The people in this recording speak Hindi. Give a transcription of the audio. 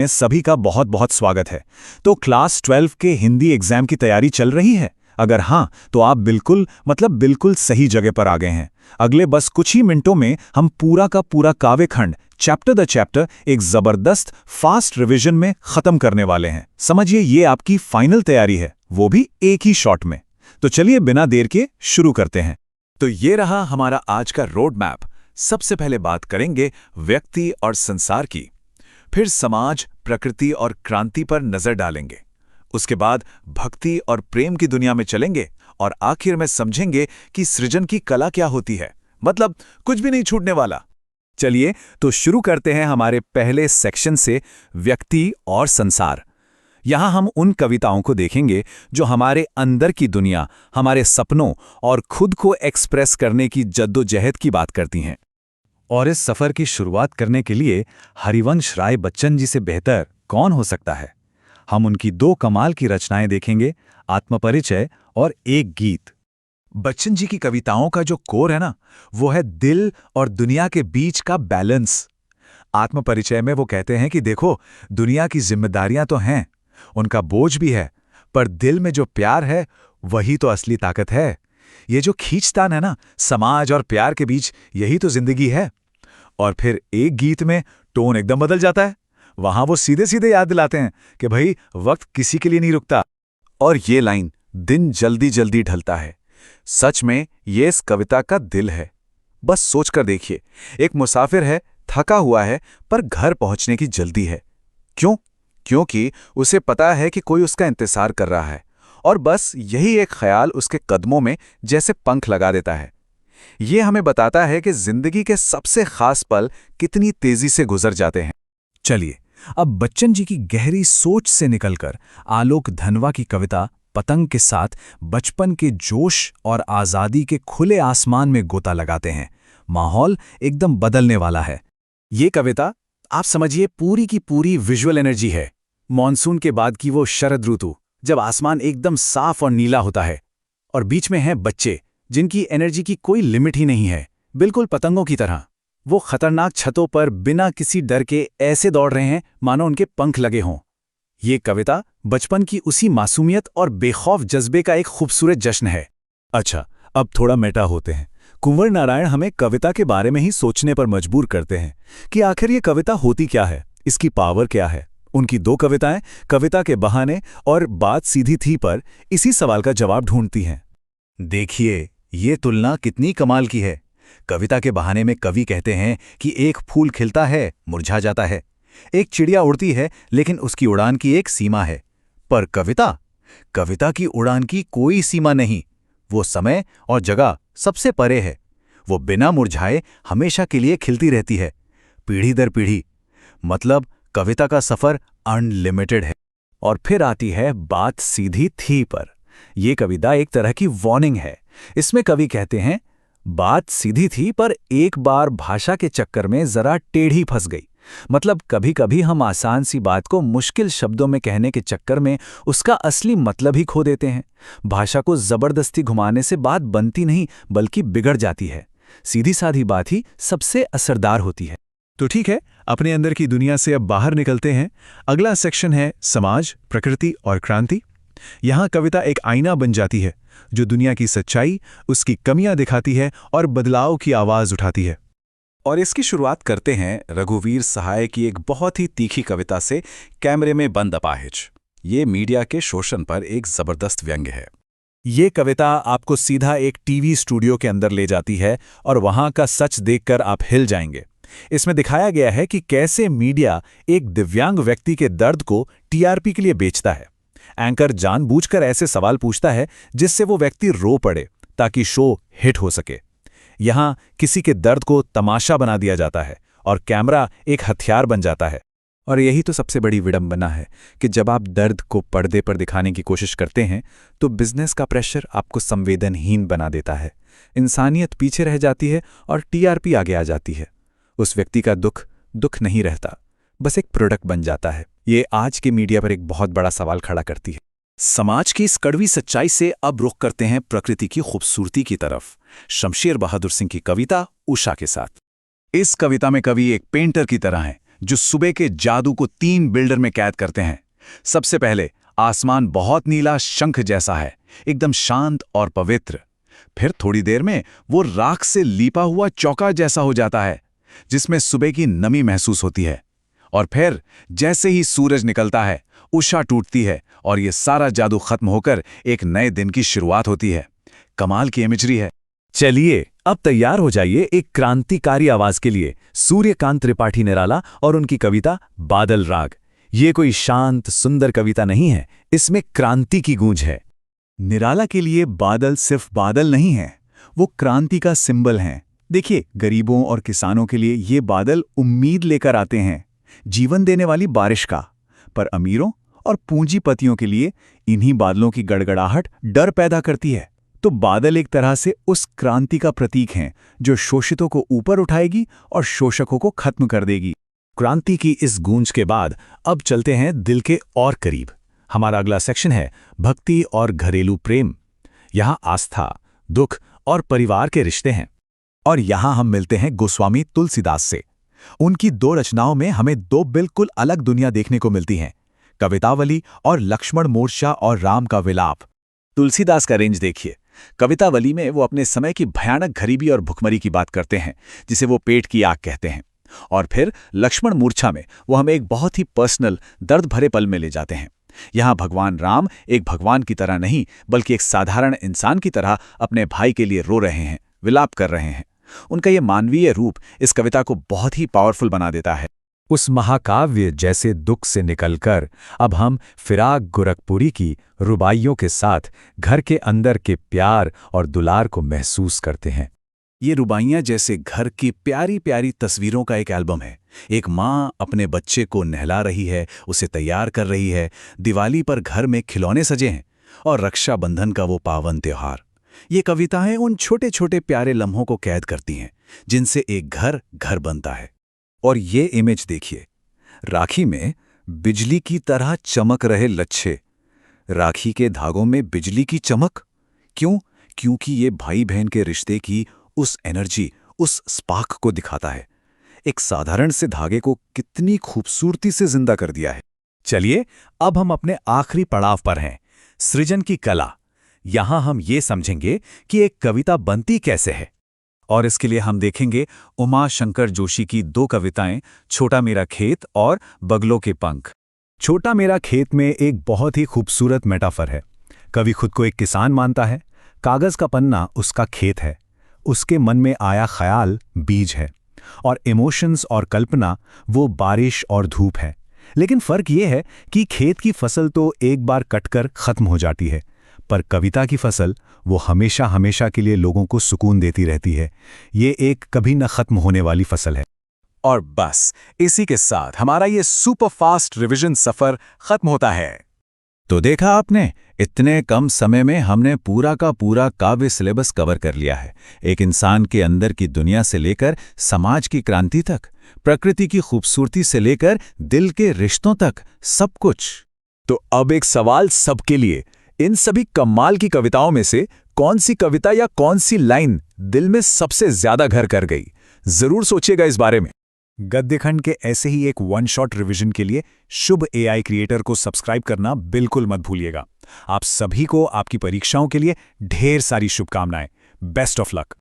सभी का बहुत बहुत स्वागत है। तो क्लास 12 के हिंदी एग्जाम की तैयारी चल रही है? अगर हाँ, तो आप बिल्कुल सही जगह पर आ गए हैं। अगले बस कुछ ही मिनटों में हम पूरा का पूरा काव्यखंड चैप्टर द चैप्टर एक जबरदस्त फास्ट रिवीजन में खत्म करने वाले हैं। समझिए, ये आपकी फाइनल तैयारी है, वो भी एक ही शॉट में। तो चलिए बिना देर के शुरू करते हैं। तो ये रहा हमारा आज का रोड मैप। सबसे पहले बात करेंगे व्यक्ति और संसार की, फिर समाज, प्रकृति और क्रांति पर नजर डालेंगे। उसके बाद भक्ति और प्रेम की दुनिया में चलेंगे और आखिर में समझेंगे कि सृजन की कला क्या होती है। मतलब कुछ भी नहीं छूटने वाला। चलिए तो शुरू करते हैं हमारे पहले सेक्शन से, व्यक्ति और संसार। यहां हम उन कविताओं को देखेंगे जो हमारे अंदर की दुनिया, हमारे सपनों और खुद को एक्सप्रेस करने की जद्दोजहद की बात करती हैं। और इस सफर की शुरुआत करने के लिए हरिवंश राय बच्चन जी से बेहतर कौन हो सकता है। हम उनकी दो कमाल की रचनाएं देखेंगे, आत्मपरिचय और एक गीत। बच्चन जी की कविताओं का जो कोर है ना, वो है दिल और दुनिया के बीच का बैलेंस। आत्मपरिचय में वो कहते हैं कि देखो, दुनिया की जिम्मेदारियां तो हैं, उनका बोझ भी है, पर दिल में जो प्यार है वही तो असली ताकत है। ये जो खींचतान है ना, समाज और प्यार के बीच, यही तो जिंदगी है। और फिर एक गीत में टोन एकदम बदल जाता है। वहां वो सीधे सीधे याद दिलाते हैं कि भाई, वक्त किसी के लिए नहीं रुकता। और ये लाइन, दिन जल्दी जल्दी ढलता है, सच में ये इस कविता का दिल है। बस सोचकर देखिए, एक मुसाफिर है, थका हुआ है, पर घर पहुंचने की जल्दी है। क्यों? क्योंकि उसे पता है कि कोई उसका इंतजार कर रहा है, और बस यही एक ख्याल उसके कदमों में जैसे पंख लगा देता है। ये हमें बताता है कि जिंदगी के सबसे खास पल कितनी तेजी से गुजर जाते हैं। चलिए अब बच्चन जी की गहरी सोच से निकलकर आलोक धनवा की कविता पतंग के साथ बचपन के जोश और आज़ादी के खुले आसमान में गोता लगाते हैं। माहौल एकदम बदलने वाला है। ये कविता आप समझिए पूरी की पूरी विजुअल एनर्जी है। मॉनसून के बाद की वो शरद ऋतु, जब आसमान एकदम साफ और नीला होता है और बीच में हैं बच्चे जिनकी एनर्जी की कोई लिमिट ही नहीं है, बिल्कुल पतंगों की तरह। वो खतरनाक छतों पर बिना किसी डर के ऐसे दौड़ रहे हैं मानो उनके पंख लगे हों। ये कविता बचपन की उसी मासूमियत और बेखौफ जज्बे का एक खूबसूरत जश्न है। अच्छा, अब थोड़ा मेटा होते हैं। कुंवर नारायण हमें कविता के बारे में ही सोचने पर मजबूर करते हैं कि आखिर ये कविता होती क्या है, इसकी पावर क्या है। उनकी दो कविताएं, कविता के बहाने और बात सीधी थी, पर इसी सवाल का जवाब ढूंढती हैं। देखिए, ये तुलना कितनी कमाल की है। कविता के बहाने में कवि कहते हैं कि एक फूल खिलता है, मुरझा जाता है, एक चिड़िया उड़ती है, लेकिन उसकी उड़ान की एक सीमा है। पर कविता की उड़ान की कोई सीमा नहीं। वो समय और जगह सबसे परे है। वो बिना मुरझाए हमेशा के लिए खिलती रहती है, पीढ़ी दर पीढ़ी। मतलब कविता का सफर अनलिमिटेड है। और फिर आती है बात सीधी थी पर। यह कविता एक तरह की वार्निंग है। इसमें कवि कहते हैं, बात सीधी थी पर एक बार भाषा के चक्कर में जरा टेढ़ी फंस गई। मतलब कभी कभी हम आसान सी बात को मुश्किल शब्दों में कहने के चक्कर में उसका असली मतलब ही खो देते हैं। भाषा को जबरदस्ती घुमाने से बात बनती नहीं, बल्कि बिगड़ जाती है। सीधी साधी बात ही सबसे असरदार होती है। तो ठीक है, अपने अंदर की दुनिया से अब बाहर निकलते हैं। अगला सेक्शन है समाज, प्रकृति और क्रांति। यहां कविता एक आईना बन जाती है, जो दुनिया की सच्चाई, उसकी कमियां दिखाती है और बदलाव की आवाज उठाती है। और इसकी शुरुआत करते हैं रघुवीर सहाय की एक बहुत ही तीखी कविता से, कैमरे में बंद अपाहिज। ये मीडिया के शोषण पर एक जबरदस्त व्यंग्य है। ये कविता आपको सीधा एक टीवी स्टूडियो के अंदर ले जाती है और वहां का सच देखकर आप हिल जाएंगे। इसमें दिखाया गया है कि कैसे मीडिया एक दिव्यांग व्यक्ति के दर्द को टीआरपी के लिए बेचता है। एंकर जानबूझकर ऐसे सवाल पूछता है जिससे वो व्यक्ति रो पड़े, ताकि शो हिट हो सके। यहां किसी के दर्द को तमाशा बना दिया जाता है और कैमरा एक हथियार बन जाता है। और यही तो सबसे बड़ी विडंबना है कि जब आप दर्द को पर्दे पर दिखाने की कोशिश करते हैं, तो बिजनेस का प्रेशर आपको संवेदनहीन बना देता है। इंसानियत पीछे रह जाती है और टीआरपी आगे आ जाती है। उस व्यक्ति का दुख नहीं रहता, बस एक प्रोडक्ट बन जाता है। ये आज के मीडिया पर एक बहुत बड़ा सवाल खड़ा करती है। समाज की इस कड़वी सच्चाई से अब रुख करते हैं प्रकृति की खूबसूरती की तरफ, शमशेर बहादुर सिंह की कविता उषा के साथ। इस कविता में कवि एक पेंटर की तरह है, जो सुबह के जादू को 3 बिल्डर में कैद करते हैं। सबसे पहले आसमान बहुत नीला शंख जैसा है, एकदम शांत और पवित्र। फिर थोड़ी देर में वो राख से लीपा हुआ चौका जैसा हो जाता है, जिसमें सुबह की नमी महसूस होती है। और फिर जैसे ही सूरज निकलता है, उषा टूटती है और ये सारा जादू खत्म होकर एक नए दिन की शुरुआत होती है। कमाल की इमेजरी है। चलिए अब तैयार हो जाइए एक क्रांतिकारी आवाज के लिए। सूर्यकांत त्रिपाठी निराला और उनकी कविता बादल राग। ये कोई शांत सुंदर कविता नहीं है, इसमें क्रांति की गूंज है। निराला के लिए बादल सिर्फ बादल नहीं है, वो क्रांति का सिंबल हैं। देखिए, गरीबों और किसानों के लिए ये बादल उम्मीद लेकर आते हैं, जीवन देने वाली बारिश का। पर अमीरों और पूंजीपतियों के लिए इन्हीं बादलों की गड़गड़ाहट डर पैदा करती है। तो बादल एक तरह से उस क्रांति का प्रतीक हैं जो शोषितों को ऊपर उठाएगी और शोषकों को खत्म कर देगी। क्रांति की इस गूंज के बाद अब चलते हैं दिल के और करीब। हमारा अगला सेक्शन है भक्ति और घरेलू प्रेम। यहाँ आस्था, दुख और परिवार के रिश्ते हैं। और यहाँ हम मिलते हैं गोस्वामी तुलसीदास से। उनकी 2 रचनाओं में हमें 2 बिल्कुल अलग दुनिया देखने को मिलती हैं, कवितावली और लक्ष्मण मोर्चा और राम का विलाप। तुलसीदास का रेंज देखिए। कवितावली में वो अपने समय की भयानक गरीबी और भुखमरी की बात करते हैं, जिसे वो पेट की आग कहते हैं। और फिर लक्ष्मण मूर्छा में वो हमें एक बहुत ही पर्सनल, दर्द भरे पल में ले जाते हैं। यहाँ भगवान राम एक भगवान की तरह नहीं, बल्कि एक साधारण इंसान की तरह अपने भाई के लिए रो रहे हैं, विलाप कर रहे हैं। उनका ये मानवीय रूप इस कविता को बहुत ही पावरफुल बना देता है। उस महाकाव्य जैसे दुख से निकलकर अब हम फिराक गोरखपुरी की रुबाइयों के साथ घर के अंदर के प्यार और दुलार को महसूस करते हैं। ये रुबाइयाँ जैसे घर की प्यारी प्यारी तस्वीरों का एक एल्बम है। एक माँ अपने बच्चे को नहला रही है, उसे तैयार कर रही है। दिवाली पर घर में खिलौने सजे हैं और रक्षाबंधन का वो पावन त्योहार। ये कविताएं उन छोटे छोटे प्यारे लम्हों को कैद करती हैं, जिनसे एक घर घर बनता है। और ये इमेज देखिए, राखी में बिजली की तरह चमक रहे लच्छे। राखी के धागों में बिजली की चमक क्यों? क्योंकि ये भाई बहन के रिश्ते की उस एनर्जी, उस स्पार्क को दिखाता है। एक साधारण से धागे को कितनी खूबसूरती से जिंदा कर दिया है। चलिए अब हम अपने आखिरी पड़ाव पर हैं, सृजन की कला। यहां हम ये समझेंगे कि एक कविता बनती कैसे है। और इसके लिए हम देखेंगे उमा शंकर जोशी की 2 कविताएं, छोटा मेरा खेत और बगलों के पंख। छोटा मेरा खेत में एक बहुत ही खूबसूरत मेटाफर है। कवि खुद को एक किसान मानता है, कागज का पन्ना उसका खेत है, उसके मन में आया ख्याल बीज है, और इमोशंस और कल्पना वो बारिश और धूप है। लेकिन फर्क ये है कि खेत की फसल तो एक बार कटकर खत्म हो जाती है, पर कविता की फसल वो हमेशा हमेशा के लिए लोगों को सुकून देती रहती है। ये एक कभी न खत्म होने वाली फसल है। और बस इसी के साथ हमारा ये सुपर फास्ट रिवीजन सफर खत्म होता है। तो देखा आपने, इतने कम समय में हमने पूरा का पूरा काव्य सिलेबस कवर कर लिया है। एक इंसान के अंदर की दुनिया से लेकर समाज की क्रांति तक, प्रकृति की खूबसूरती से लेकर दिल के रिश्तों तक, सब कुछ। तो अब एक सवाल सबके लिए, इन सभी कमाल की कविताओं में से कौन सी कविता या कौन सी लाइन दिल में सबसे ज्यादा घर कर गई? जरूर सोचिएगा इस बारे में। गद्यखंड के ऐसे ही एक 1 शॉट रिवीजन के लिए शुभ AI क्रिएटर को सब्सक्राइब करना बिल्कुल मत भूलिएगा। आप सभी को आपकी परीक्षाओं के लिए ढेर सारी शुभकामनाएं। Best of luck.